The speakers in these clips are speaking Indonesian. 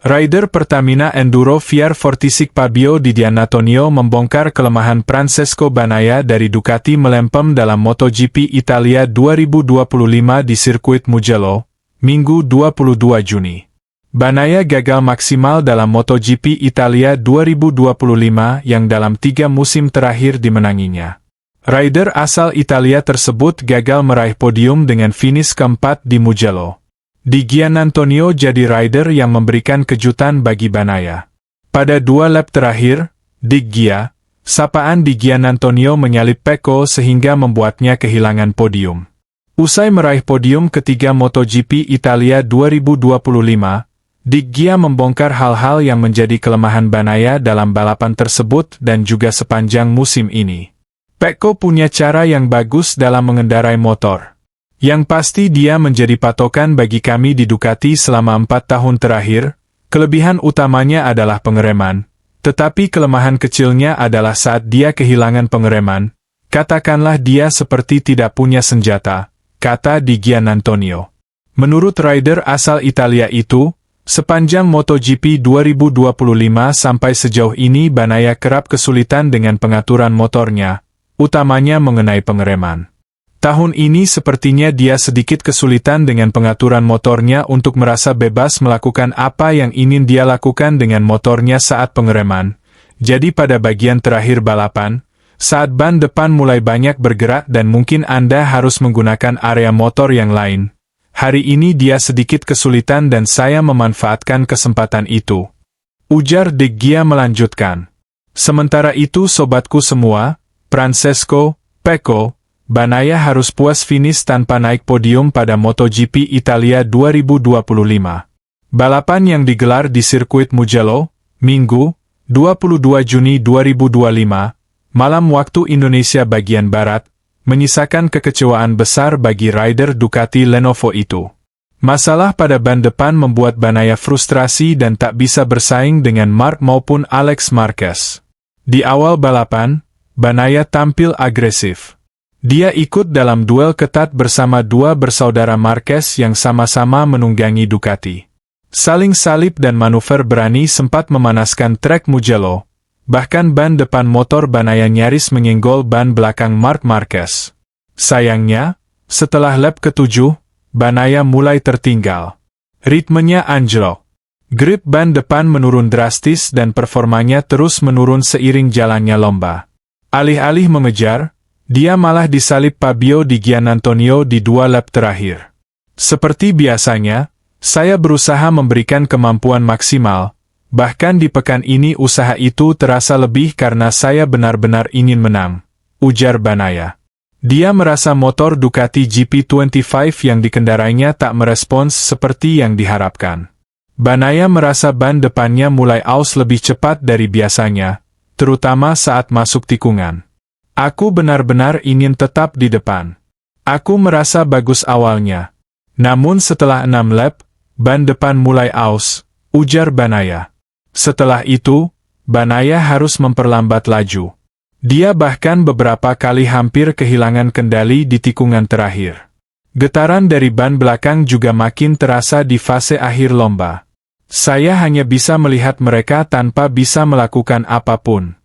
Rider Pertamina Enduro VR46 Fabio Di Giannantonio membongkar kelemahan Francesco Bagnaia dari Ducati melempem dalam MotoGP Italia 2025 di sirkuit Mugello, Minggu 22 Juni. Bagnaia gagal maksimal dalam MotoGP Italia 2025 yang dalam 3 musim terakhir dimenanginya. Rider asal Italia tersebut gagal meraih podium dengan finish keempat di Mugello. Di Giannantonio jadi rider yang memberikan kejutan bagi Bagnaia. Pada 2 lap terakhir, Di Gia, sapaan Di Giannantonio menyalip Pecco sehingga membuatnya kehilangan podium. Usai meraih podium ketiga MotoGP Italia 2025, Di Gia membongkar hal-hal yang menjadi kelemahan Bagnaia dalam balapan tersebut dan juga sepanjang musim ini. Pecco punya cara yang bagus dalam mengendarai motor. Yang pasti dia menjadi patokan bagi kami di Ducati selama 4 tahun terakhir. Kelebihan utamanya adalah pengereman, tetapi kelemahan kecilnya adalah saat dia kehilangan pengereman. Katakanlah dia seperti tidak punya senjata, kata Di Giannantonio. Menurut rider asal Italia itu, sepanjang MotoGP 2025 sampai sejauh ini Bagnaia kerap kesulitan dengan pengaturan motornya, utamanya mengenai pengereman. Tahun ini sepertinya dia sedikit kesulitan dengan pengaturan motornya untuk merasa bebas melakukan apa yang ingin dia lakukan dengan motornya saat pengereman. Jadi pada bagian terakhir balapan, saat ban depan mulai banyak bergerak dan mungkin Anda harus menggunakan area motor yang lain. Hari ini dia sedikit kesulitan dan saya memanfaatkan kesempatan itu. Ujar Di Gia melanjutkan. Sementara itu sobatku semua, Francesco, Pecco, Bagnaia harus puas finish tanpa naik podium pada MotoGP Italia 2025. Balapan yang digelar di sirkuit Mugello, Minggu, 22 Juni 2025, malam waktu Indonesia bagian Barat, menyisakan kekecewaan besar bagi rider Ducati Lenovo itu. Masalah pada ban depan membuat Bagnaia frustrasi dan tak bisa bersaing dengan Marc maupun Alex Marquez. Di awal balapan, Bagnaia tampil agresif. Dia ikut dalam duel ketat bersama 2 bersaudara Marquez yang sama-sama menunggangi Ducati. Saling salip dan manuver berani sempat memanaskan trek Mugello. Bahkan ban depan motor Bagnaia nyaris menyenggol ban belakang Marc Marquez. Sayangnya, setelah lap ke-7, Bagnaia mulai tertinggal. Ritmenya anjlok. Grip ban depan menurun drastis dan performanya terus menurun seiring jalannya lomba. Alih-alih mengejar, dia malah disalip Fabio Di Giannantonio di 2 lap terakhir. Seperti biasanya, saya berusaha memberikan kemampuan maksimal, bahkan di pekan ini usaha itu terasa lebih karena saya benar-benar ingin menang, ujar Bagnaia. Dia merasa motor Ducati GP25 yang dikendarainya tak merespons seperti yang diharapkan. Bagnaia merasa ban depannya mulai aus lebih cepat dari biasanya, terutama saat masuk tikungan. Aku benar-benar ingin tetap di depan. Aku merasa bagus awalnya. Namun setelah 6 lap, ban depan mulai aus, ujar Bagnaia. Setelah itu, Bagnaia harus memperlambat laju. Dia bahkan beberapa kali hampir kehilangan kendali di tikungan terakhir. Getaran dari ban belakang juga makin terasa di fase akhir lomba. Saya hanya bisa melihat mereka tanpa bisa melakukan apapun.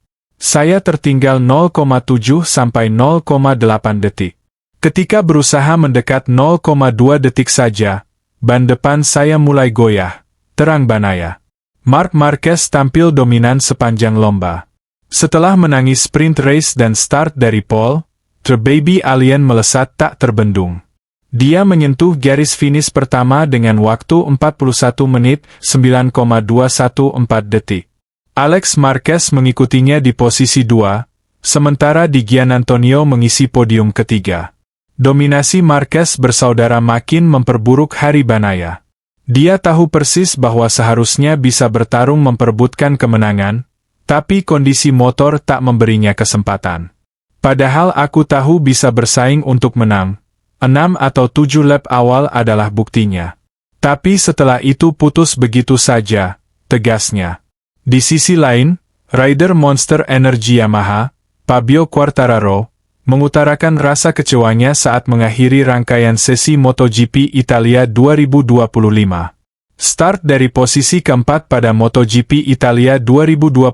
Saya tertinggal 0,7 sampai 0,8 detik. Ketika berusaha mendekat 0,2 detik saja, ban depan saya mulai goyah, terang Bagnaia. Marc Marquez tampil dominan sepanjang lomba. Setelah menangis sprint race dan start dari pole, The Baby Alien melesat tak terbendung. Dia menyentuh garis finish pertama dengan waktu 41 menit 9,214 detik. Alex Marquez mengikutinya di posisi 2, sementara Di Giannantonio mengisi podium ketiga. Dominasi Marquez bersaudara makin memperburuk hari Bagnaia. Dia tahu persis bahwa seharusnya bisa bertarung memperebutkan kemenangan, tapi kondisi motor tak memberinya kesempatan. Padahal aku tahu bisa bersaing untuk menang. 6 atau 7 lap awal adalah buktinya. Tapi setelah itu putus begitu saja, tegasnya. Di sisi lain, rider Monster Energy Yamaha, Fabio Quartararo, mengutarakan rasa kecewanya saat mengakhiri rangkaian sesi MotoGP Italia 2025. Start dari posisi keempat pada MotoGP Italia 2025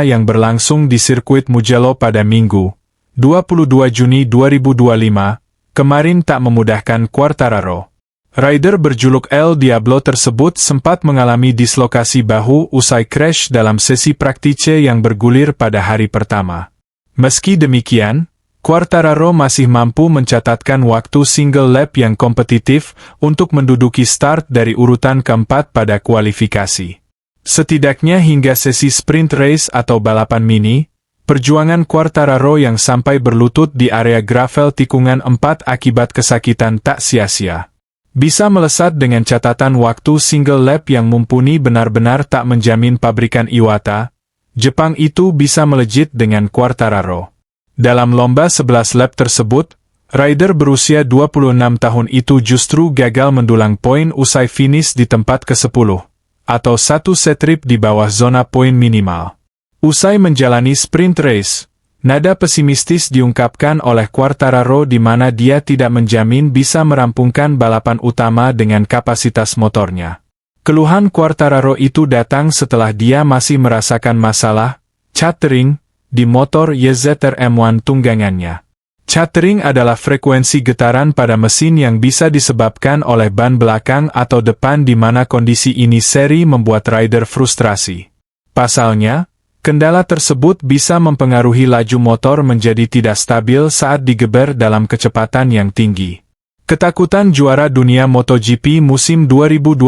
yang berlangsung di sirkuit Mugello pada Minggu, 22 Juni 2025, kemarin tak memudahkan Quartararo. Rider berjuluk El Diablo tersebut sempat mengalami dislokasi bahu usai crash dalam sesi praktice yang bergulir pada hari pertama. Meski demikian, Quartararo masih mampu mencatatkan waktu single lap yang kompetitif untuk menduduki start dari urutan keempat pada kualifikasi. Setidaknya hingga sesi sprint race atau balapan mini, perjuangan Quartararo yang sampai berlutut di area gravel tikungan 4 akibat kesakitan tak sia-sia. Bisa melesat dengan catatan waktu single lap yang mumpuni benar-benar tak menjamin pabrikan Iwata, Jepang itu bisa melejit dengan Quartararo. Dalam lomba 11 lap tersebut, rider berusia 26 tahun itu justru gagal mendulang poin usai finish di tempat ke-10, atau satu set trip di bawah zona poin minimal. Usai menjalani sprint race, nada pesimistis diungkapkan oleh Quartararo di mana dia tidak menjamin bisa merampungkan balapan utama dengan kapasitas motornya. Keluhan Quartararo itu datang setelah dia masih merasakan masalah chattering di motor YZR M1 tunggangannya. Chattering adalah frekuensi getaran pada mesin yang bisa disebabkan oleh ban belakang atau depan di mana kondisi ini seri membuat rider frustrasi. Pasalnya, kendala tersebut bisa mempengaruhi laju motor menjadi tidak stabil saat digeber dalam kecepatan yang tinggi. Ketakutan juara dunia MotoGP musim 2021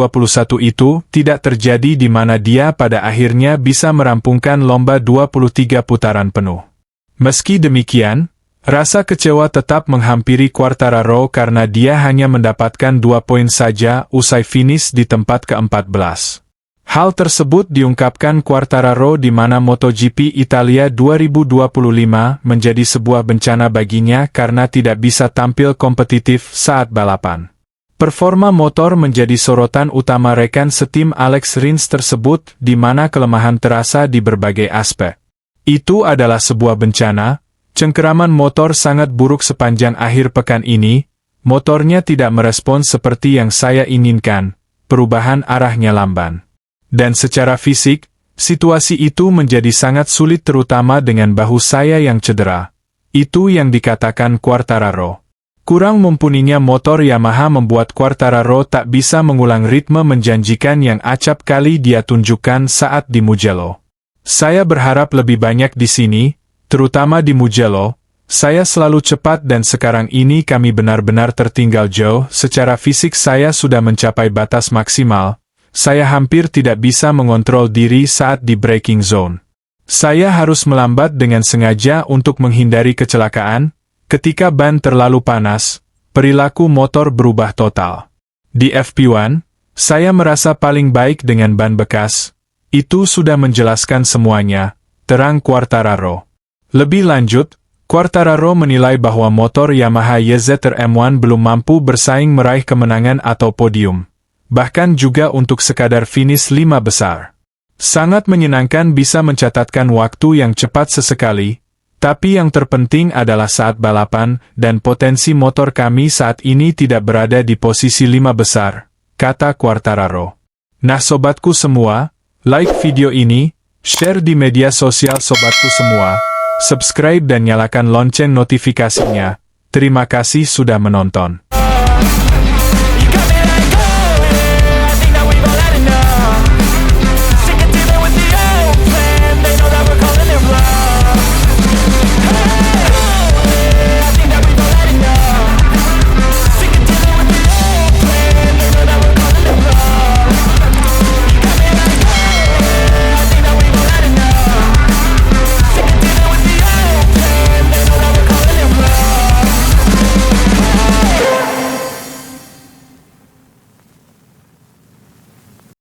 itu tidak terjadi di mana dia pada akhirnya bisa merampungkan lomba 23 putaran penuh. Meski demikian, rasa kecewa tetap menghampiri Quartararo karena dia hanya mendapatkan 2 poin saja usai finish di tempat ke-14. Hal tersebut diungkapkan Quartararo di mana MotoGP Italia 2025 menjadi sebuah bencana baginya karena tidak bisa tampil kompetitif saat balapan. Performa motor menjadi sorotan utama rekan setim Alex Rins tersebut di mana kelemahan terasa di berbagai aspek. Itu adalah sebuah bencana, cengkeraman motor sangat buruk sepanjang akhir pekan ini, motornya tidak merespons seperti yang saya inginkan, perubahan arahnya lamban. Dan secara fisik, situasi itu menjadi sangat sulit terutama dengan bahu saya yang cedera. Itu yang dikatakan Quartararo. Kurang mumpuninya motor Yamaha membuat Quartararo tak bisa mengulang ritme menjanjikan yang acap kali dia tunjukkan saat di Mugello. Saya berharap lebih banyak di sini, terutama di Mugello. Saya selalu cepat dan sekarang ini kami benar-benar tertinggal jauh. Secara fisik saya sudah mencapai batas maksimal. Saya hampir tidak bisa mengontrol diri saat di braking zone. Saya harus melambat dengan sengaja untuk menghindari kecelakaan. Ketika ban terlalu panas, perilaku motor berubah total. Di FP1, saya merasa paling baik dengan ban bekas. Itu sudah menjelaskan semuanya, terang Quartararo. Lebih lanjut, Quartararo menilai bahwa motor Yamaha YZR M1 belum mampu bersaing meraih kemenangan atau podium. Bahkan juga untuk sekadar finish 5 besar. Sangat menyenangkan bisa mencatatkan waktu yang cepat sesekali, tapi yang terpenting adalah saat balapan, dan potensi motor kami saat ini tidak berada di posisi 5 besar, kata Quartararo. Nah sobatku semua, like video ini, share di media sosial sobatku semua, subscribe dan nyalakan lonceng notifikasinya. Terima kasih sudah menonton.